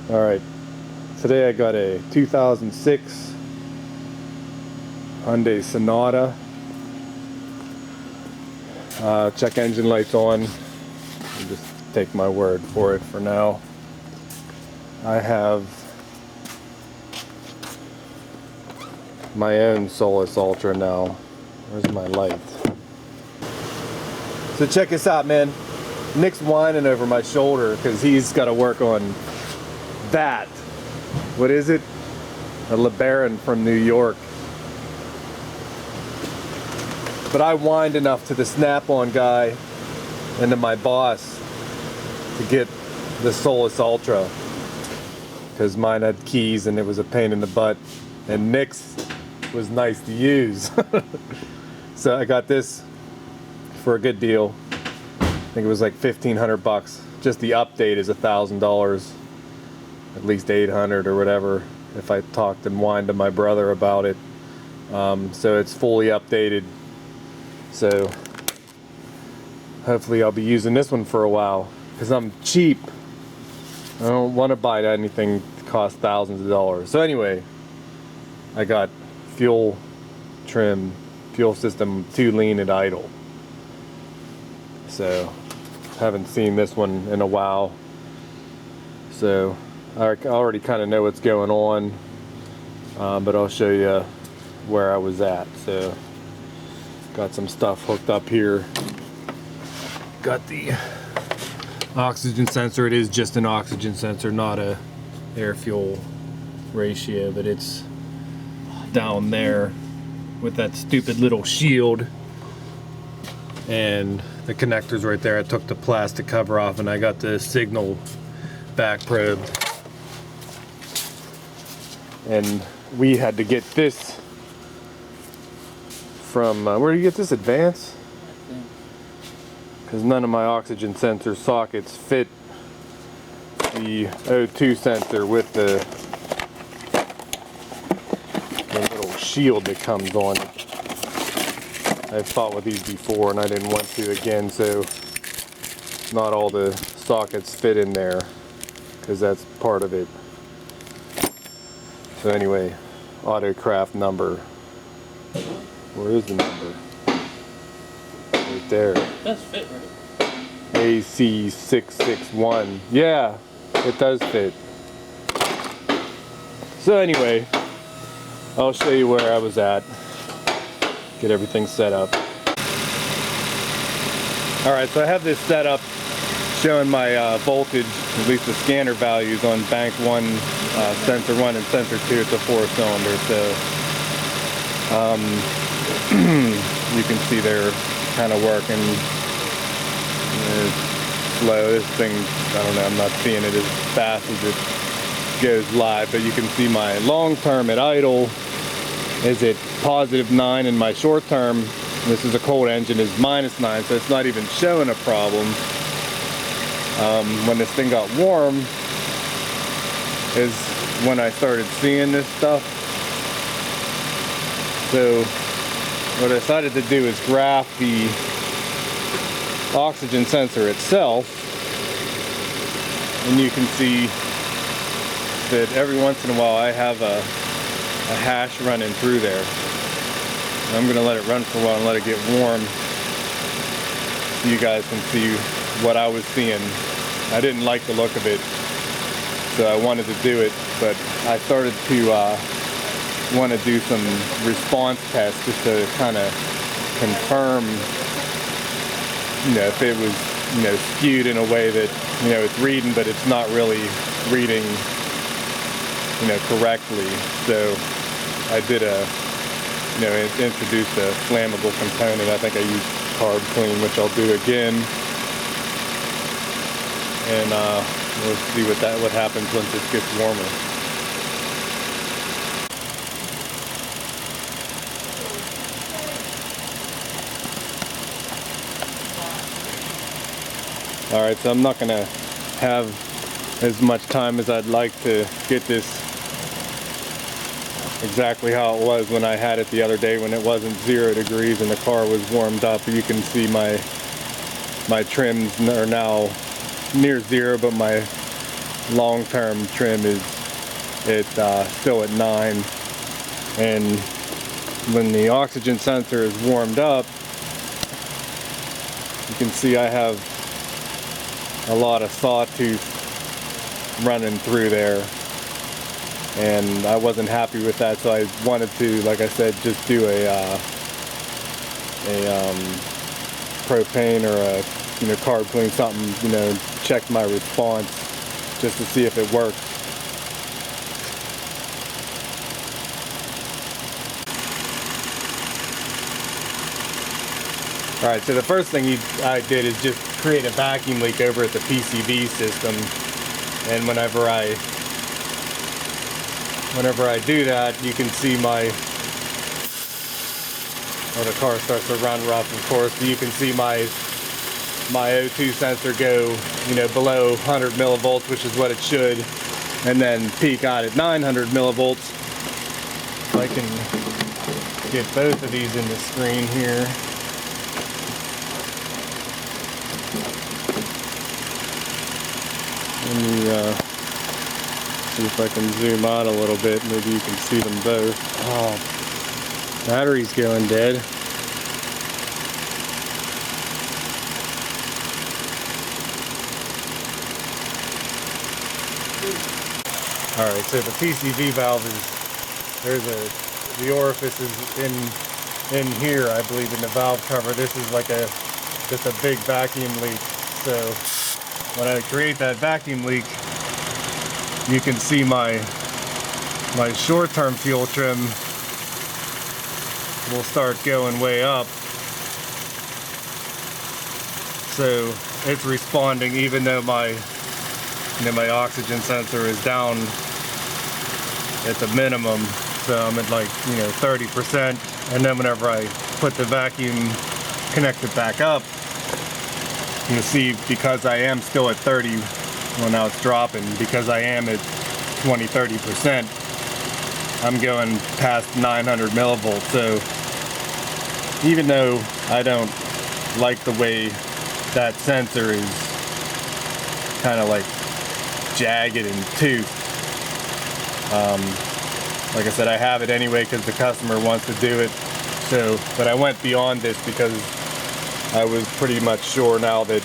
Alright, today I got a 2006 Hyundai Sonata. Check engine lights on. I'll just take my word for it for now. I have my own Solus Ultra now. Where's my light? So check this out, man. Nick's whining over my shoulder because he's got to work on that. What is it? A LeBaron from New York. But I whined enough to the Snap-on guy and to my boss to get the Solus Ultra because mine had keys and it was a pain in the butt, and Nick's was nice to use. So I got this for a good deal. I think it was like $1,500. Just the update is $1,000, at least $800 or whatever if I talked and whined to my brother about it. So it's fully updated. So hopefully I'll be using this one for a while because I'm cheap. I don't want to buy anything that costs thousands of dollars. So anyway, I got fuel trim, fuel system 2 lean at idle. So haven't seen this one in a while. So I already kind of know what's going on, but I'll show you where I was at. So got some stuff hooked up here. Got the oxygen sensor. It is just an oxygen sensor, not a air fuel ratio, but it's down there with that stupid little shield, and the connectors right there. I took the plastic cover off and I got the signal back probed, and we had to get this from where do you get this? Advance? Because none of my oxygen sensor sockets fit the O2 sensor with the little shield that comes on. I've fought with these before and I didn't want to again, so not all the sockets fit in there because that's part of it. So anyway, Autocraft number. Where is the number? Right there. That's fit, right? AC661. Yeah, it does fit. So anyway, I'll show you where I was at. Get everything set up. Alright, so I have this set up showing my voltage, at least the scanner values on bank 1, sensor 1 and sensor 2. It's a 4-cylinder, so you can see they're kind of working. It's slow. This thing, I don't know, I'm not seeing it as fast as it goes live, but you can see my long term at idle is at +9, and my short term, this is a cold engine, is -9, so it's not even showing a problem. When this thing got warm is when I started seeing this stuff. So what I decided to do is graph the oxygen sensor itself, and you can see that every once in a while I have a hash running through there. I'm going to let it run for a while and let it get warm so you guys can see what I was seeing. I didn't like the look of it, so I wanted to do it, but I started to want to do some response tests just to kind of confirm, if it was, skewed in a way that, it's reading, but it's not really reading, correctly. So I did introduced a flammable component. I think I used Carb Clean, which I'll do again. And we'll see what happens once it gets warmer. Alright, so I'm not going to have as much time as I'd like to get this exactly how it was when I had it the other day when it wasn't 0 degrees and the car was warmed up. You can see my trims are now near 0, but my long-term trim is still at 9, and when the oxygen sensor is warmed up, you can see I have a lot of sawtooth running through there, and I wasn't happy with that, so I wanted to, like I said, just do a propane or a carb clean, something, check my response just to see if it worked. Alright, so the first thing I did is just create a vacuum leak over at the PCV system, and whenever I do that, you can see when the car starts to run rough, of course, you can see my O2 sensor go, below 100 millivolts, which is what it should, and then peak out at 900 millivolts. If I can get both of these in the screen here. Let me see if I can zoom out a little bit. Maybe you can see them both. Oh, battery's going dead. Alright, so the PCV valve the orifice is in here, I believe, in the valve cover. This is like just a big vacuum leak. So when I create that vacuum leak, you can see my short-term fuel trim will start going way up. So it's responding even though my oxygen sensor is down at the minimum. So I'm at like 30%, and then whenever I put the vacuum connector back up, you see, because I am still at 30, well, now it's dropping, because I am at 20-30%, I'm going past 900 millivolts. So even though I don't like the way that sensor is kind of like jagged and toothed, like I said, I have it anyway because the customer wants to do it. So, but I went beyond this because I was pretty much sure now that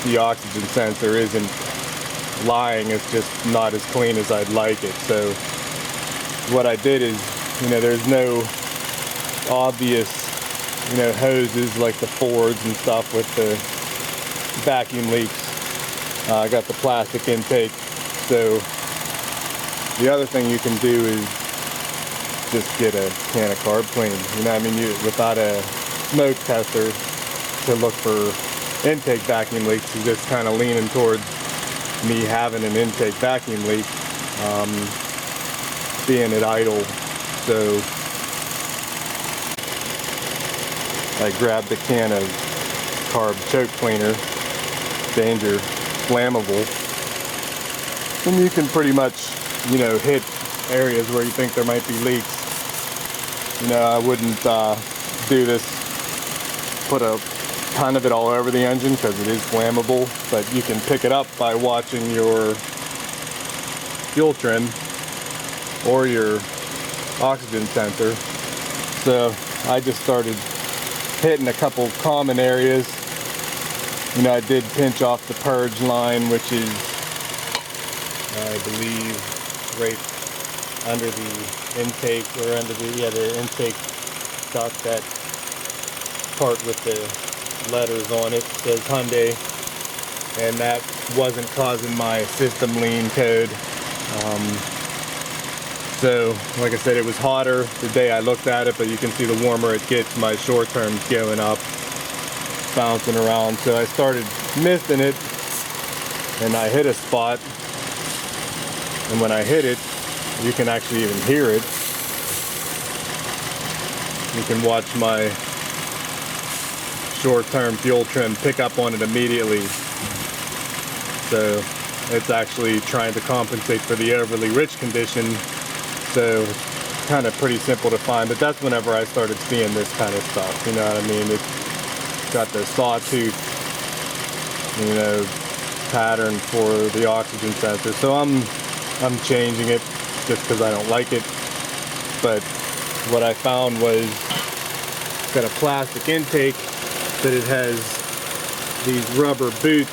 the oxygen sensor isn't lying, it's just not as clean as I'd like it. So what I did is, there's no obvious, hoses like the Fords and stuff with the vacuum leaks. I got the plastic intake. So the other thing you can do is just get a can of carb clean. Without a smoke tester to look for intake vacuum leaks, is just kind of leaning towards me having an intake vacuum leak, being at idle. So I grabbed a can of carb choke cleaner, danger, flammable, and you can pretty much hit areas where you think there might be leaks. I wouldn't do this, put a ton of it all over the engine because it is flammable, but you can pick it up by watching your fuel trim or your oxygen sensor. So I just started hitting a couple common areas. I did pinch off the purge line, which is, I believe, right under the intake, or under the intake duct, that part with the letters on it says Hyundai, and that wasn't causing my system lean code. So like I said, it was hotter the day I looked at it, but you can see the warmer it gets, my short term's going up, bouncing around. So I started misting it, and I hit a spot, and when I hit it, you can actually even hear it. You can watch my short-term fuel trim pick up on it immediately. So it's actually trying to compensate for the overly rich condition. So it's kind of pretty simple to find, but that's whenever I started seeing this kind of stuff, It's got the sawtooth, pattern for the oxygen sensor. So I'm changing it just because I don't like it. But what I found was it's got a plastic intake, but it has these rubber boots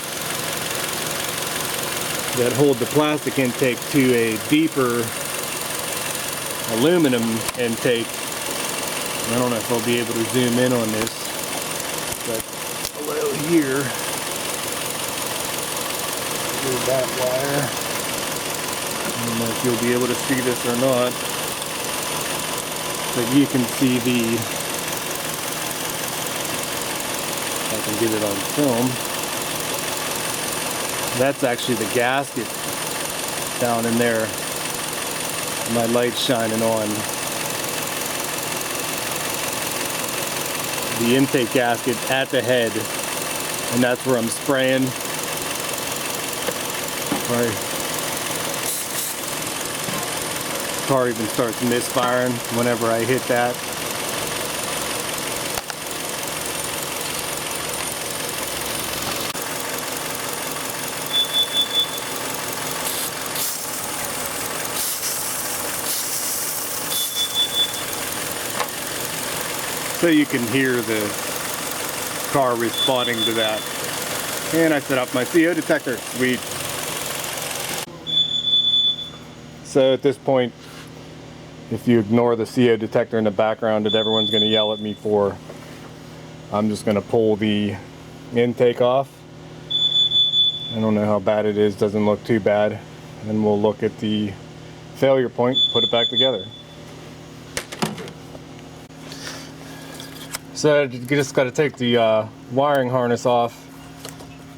that hold the plastic intake to a deeper aluminum intake. I don't know if I'll be able to zoom in on this, but below here, through that wire, I don't know if you'll be able to see this or not, but you can see the, if I can get it on film, that's actually the gasket down in there. My light's shining on. The intake gasket at the head, and that's where I'm spraying. Car even starts misfiring whenever I hit that. So you can hear the car responding to that. And I set up my CO detector. Sweet. So at this point, if you ignore the CO detector in the background that everyone's going to yell at me for, I'm just going to pull the intake off. I don't know how bad it is, doesn't look too bad. And we'll look at the failure point, put it back together. So you just got to take the wiring harness off,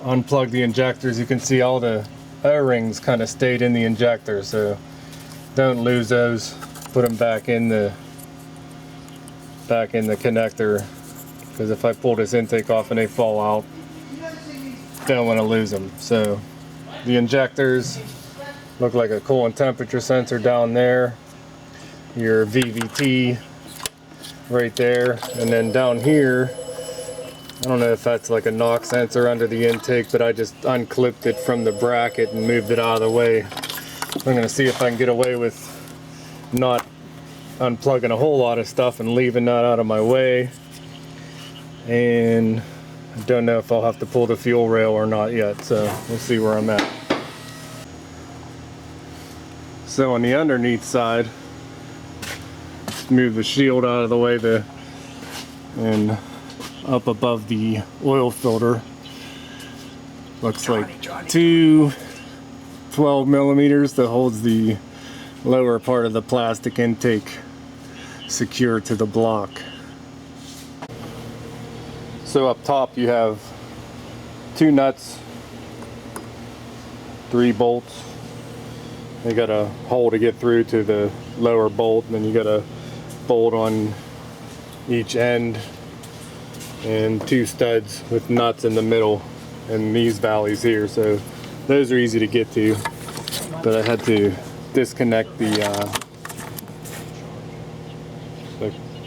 unplug the injectors. You can see all the O-rings kind of stayed in the injector, so don't lose those. Put them back in the connector, because if I pull this intake off and they fall out, don't want to lose them. So the injectors look like a coolant temperature sensor down there, your VVT right there, and then down here, I don't know if that's like a knock sensor under the intake, but I just unclipped it from the bracket and moved it out of the way. I'm going to see if I can get away with not unplugging a whole lot of stuff and leaving that out of my way. And I don't know if I'll have to pull the fuel rail or not yet, so we'll see where I'm at. So on the underneath side, move the shield out of the way and up above the oil filter looks like two 12 millimeters that holds the lower part of the plastic intake secure to the block. So up top you have 2 nuts, 3 bolts. You got a hole to get through to the lower bolt, and then you got a bolt on each end, and 2 studs with nuts in the middle and these valleys here. So those are easy to get to, but I had to disconnect the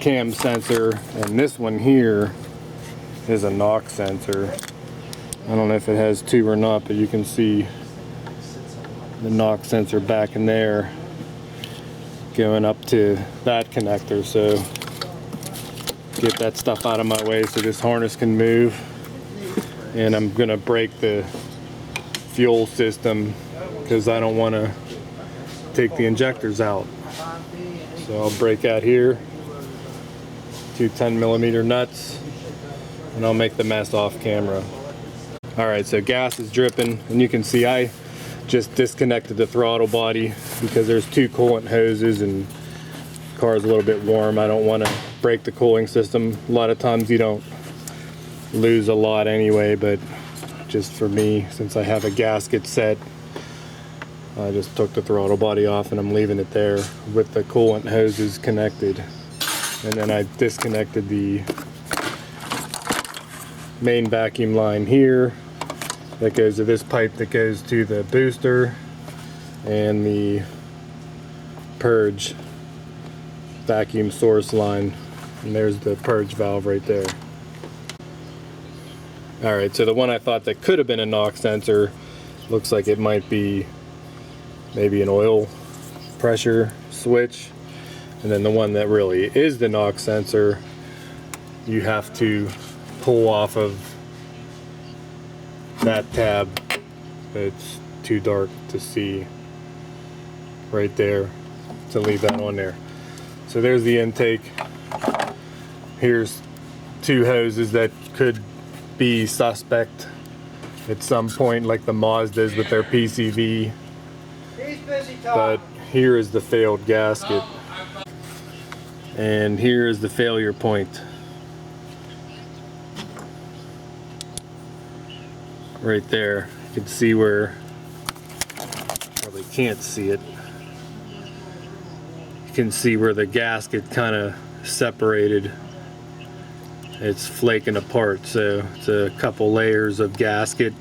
cam sensor, and this one here is a knock sensor. I don't know if it has 2 or not, but you can see the knock sensor back in there going up to that connector. So get that stuff out of my way so this harness can move. And I'm gonna break the fuel system because I don't want to take the injectors out. So I'll break out here, 2 10 millimeter nuts, and I'll make the mess off camera. Alright, so gas is dripping, and you can see I just disconnected the throttle body because there's 2 coolant hoses and the car's a little bit warm. I don't want to break the cooling system. A lot of times you don't lose a lot anyway, but just for me, since I have a gasket set, I just took the throttle body off and I'm leaving it there with the coolant hoses connected. And then I disconnected the main vacuum line here that goes to this pipe that goes to the booster and the purge vacuum source line, and there's the purge valve right there. Alright, so the one I thought that could have been a knock sensor Looks like it might be maybe an oil pressure switch. And then the one that really is the knock sensor, you have to pull off of that tab. It's too dark to see right there to leave that on there. So there's the intake. Here's two hoses that could be suspect at some point, like the Mazdas with their PCV. But here is the failed gasket. And here is the failure point. Right there. You can see where, probably can't see it. You can see where the gasket kind of separated. It's flaking apart, so it's a couple layers of gasket,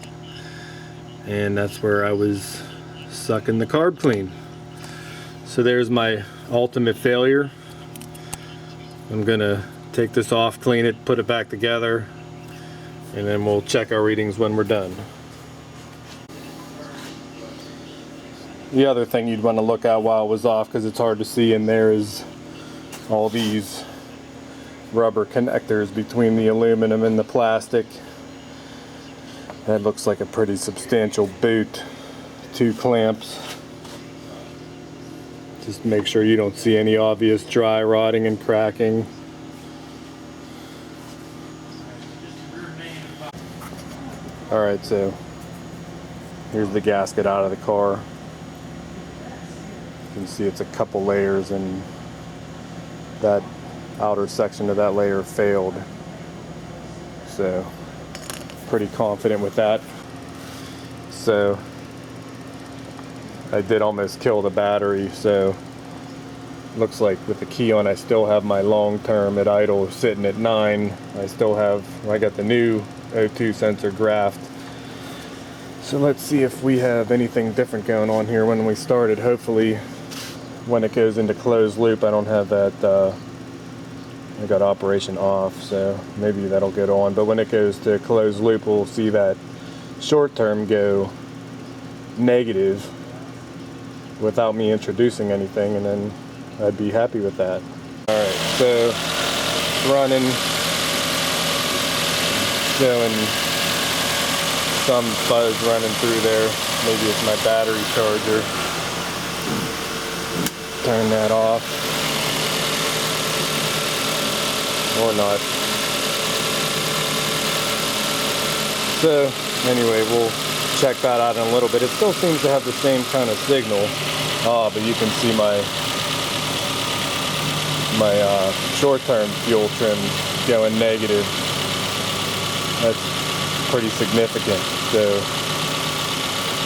and that's where I was sucking the carb clean. So there's my ultimate failure. I'm gonna take this off, clean it, put it back together, and then we'll check our readings when we're done. The other thing you'd want to look at while it was off, because it's hard to see in there, is all these rubber connectors between the aluminum and the plastic. That looks like a pretty substantial boot. 2 clamps. Just make sure you don't see any obvious dry rotting and cracking. Alright, so here's the gasket out of the car. You can see it's a couple layers, and that outer section of that layer failed. So pretty confident with that. So I did almost kill the battery, so looks like with the key on I still have my long term at idle sitting at 9. I got the new O2 sensor graphed. So let's see if we have anything different going on here when we started. Hopefully when it goes into closed loop I don't have that I got operation off, so maybe that'll get on. But when it goes to closed loop, we'll see that short term go negative without me introducing anything, and then I'd be happy with that. Alright, so running, showing some fuzz running through there. Maybe it's my battery charger. Turn that off. Or not. So anyway, we'll check that out in a little bit. It still seems to have the same kind of signal. But you can see my short-term fuel trim going negative. That's pretty significant. So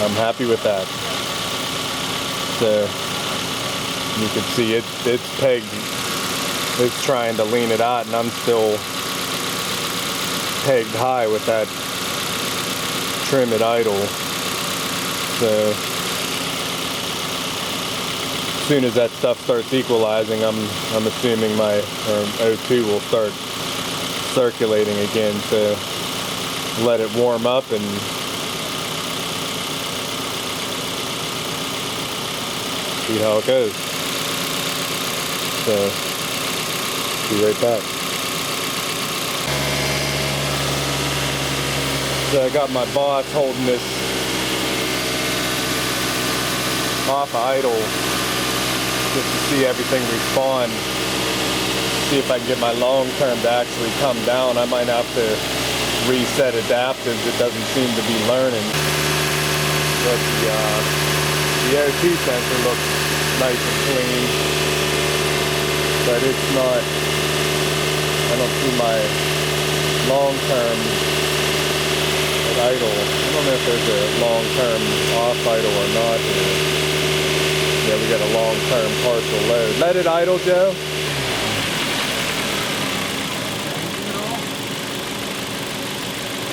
I'm happy with that. So you can see it's pegged. It's trying to lean it out, and I'm still pegged high with that trim at idle. So as soon as that stuff starts equalizing, I'm assuming my O2 will start circulating again. So let it warm up and see how it goes. So be right back. So I got my boss holding this off idle just to see everything respond. See if I can get my long term to actually come down. I might have to reset adapters. It doesn't seem to be learning. But the O2 sensor looks nice and clean. But it's not, I don't see my long term at idle. I don't know if there's a long term off idle or not here. Yeah, we got a long term partial load. Let it idle, Joe.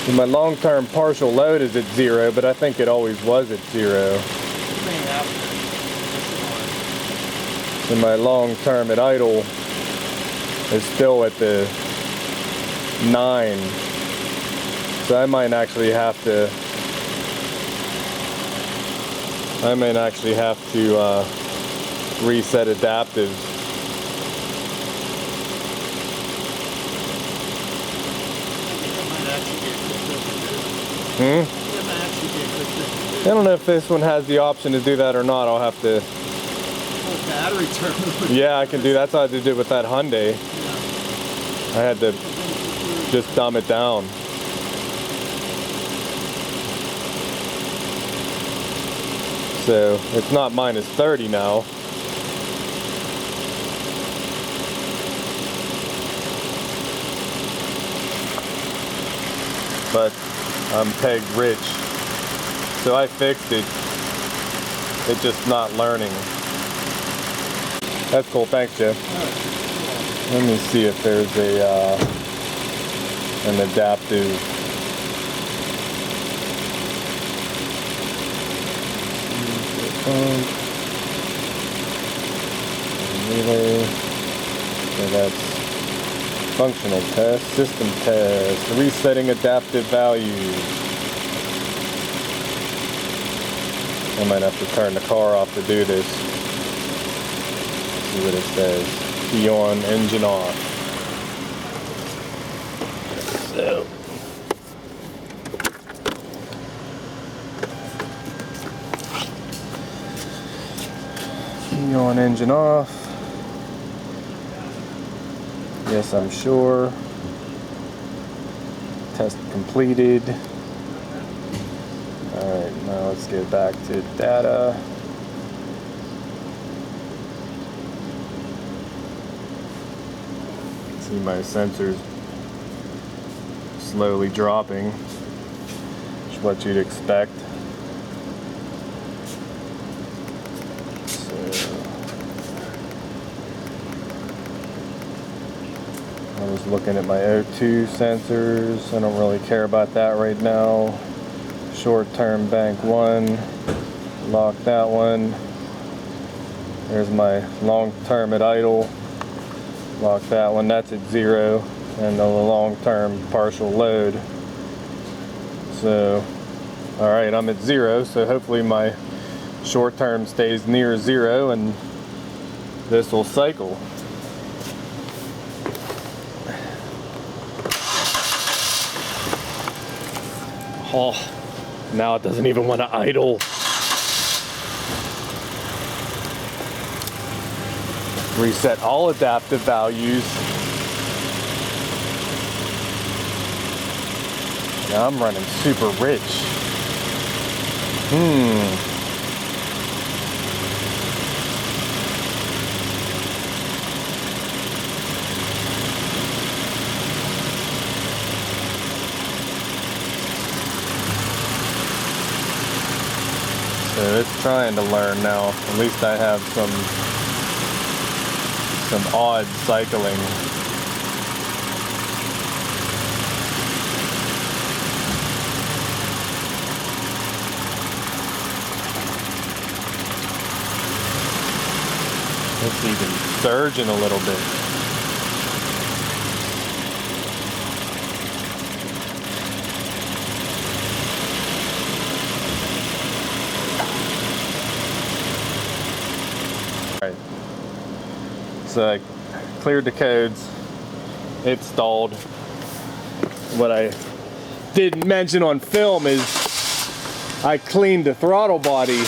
And my long term partial load is at 0, but I think it always was at 0. And my long term at idle is still at the 9. So I might actually have to I may actually have to reset adaptive. I don't know if this one has the option to do that or not. I'll have to. Battery terminal. Yeah, I can do that. That's how I did it with that Hyundai. I had to just dumb it down. So it's not minus 30 now. But I'm peg rich. So I fixed it. It's just not learning. That's cool. Thanks, Jeff. Let me see if there's an adaptive. Relay. So that's functional test, system test, resetting adaptive values. I might have to turn the car off to do this. See what it says. Key on, engine off. So. Key on, engine off. Yes, I'm sure. Test completed. Alright, now let's get back to data. See my sensors slowly dropping, which is what you'd expect. I was looking at my O2 sensors. I don't really care about that right now. Short-term bank 1. Lock that one. There's my long-term at idle. Lock that one. That's at 0. And the long-term partial load. So, alright, I'm at 0. So hopefully my short-term stays near 0 and this will cycle. Oh, now it doesn't even want to idle. Reset all adaptive values. Now I'm running super rich. So it's trying to learn now. At least I have some odd cycling. It's even surging a little bit. Right. So I cleared the codes. It stalled. What I didn't mention on film is I cleaned the throttle body.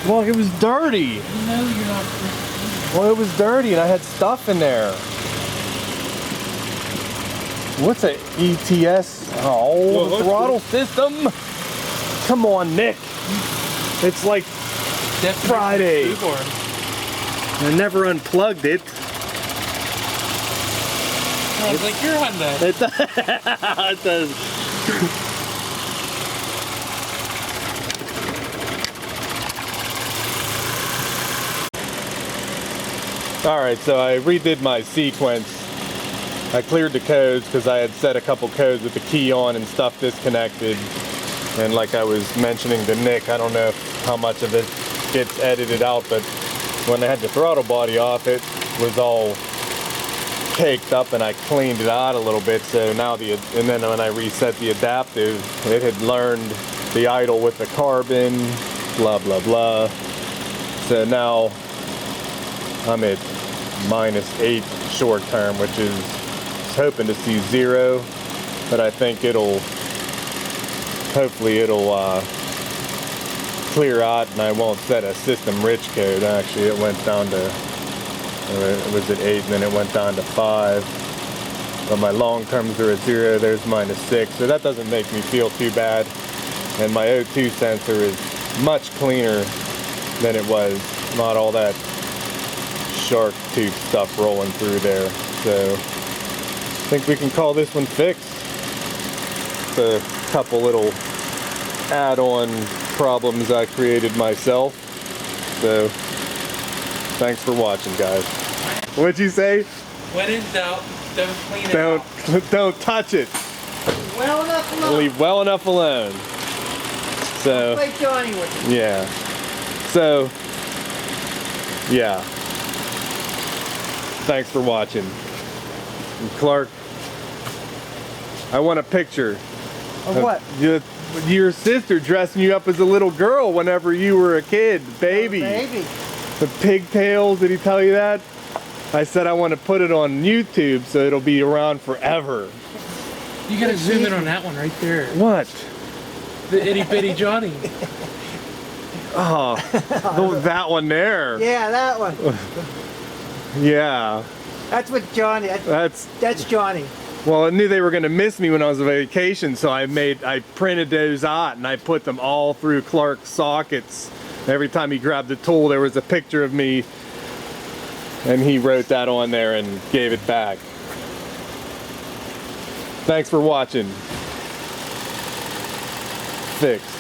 Well, it was dirty. No, you're not. Well, it was dirty and I had stuff in there. What's a ETS? Oh, the throttle system. Come on, Nick. It's like Friday. I never unplugged it. Sounds like your Hyundai. It does. Alright, so I redid my sequence. I cleared the codes because I had set a couple codes with the key on and stuff disconnected. And like I was mentioning to Nick, I don't know how much of it gets edited out, but when I had the throttle body off, it was all caked up and I cleaned it out a little bit. So now and then when I reset the adaptive, it had learned the idle with the carbon, blah, blah, blah. So now I'm at -8 short term, which is hoping to see 0, but I think hopefully it'll clear out and I won't set a system rich code. Actually, it went down to, it was at 8 and then it went down to 5. But my long terms are at 0, there's -6, so that doesn't make me feel too bad. And my O2 sensor is much cleaner than it was. Not all that shark tooth stuff rolling through there. So I think we can call this one fixed. It's a couple little add-on problems I created myself. So thanks for watching, guys. What'd you say? When in doubt, don't clean it up. Don't touch it. Well enough alone. Leave well enough alone. So Play Johnny with it. yeah. So yeah. Thanks for watching. And Clark, I want a picture Of what? your sister dressing you up as a little girl whenever you were a kid, baby. Baby. The pigtails, did he tell you that? I said I want to put it on YouTube so it'll be around forever. You gotta zoom in on that one right there. What? The itty bitty Johnny. Oh, that one there. Yeah, that one. Yeah. That's what Johnny. That's Johnny. Well, I knew they were going to miss me when I was on vacation, so I printed those out and I put them all through Clark's sockets. Every time he grabbed the tool, there was a picture of me, and he wrote that on there and gave it back. Thanks for watching. Fixed.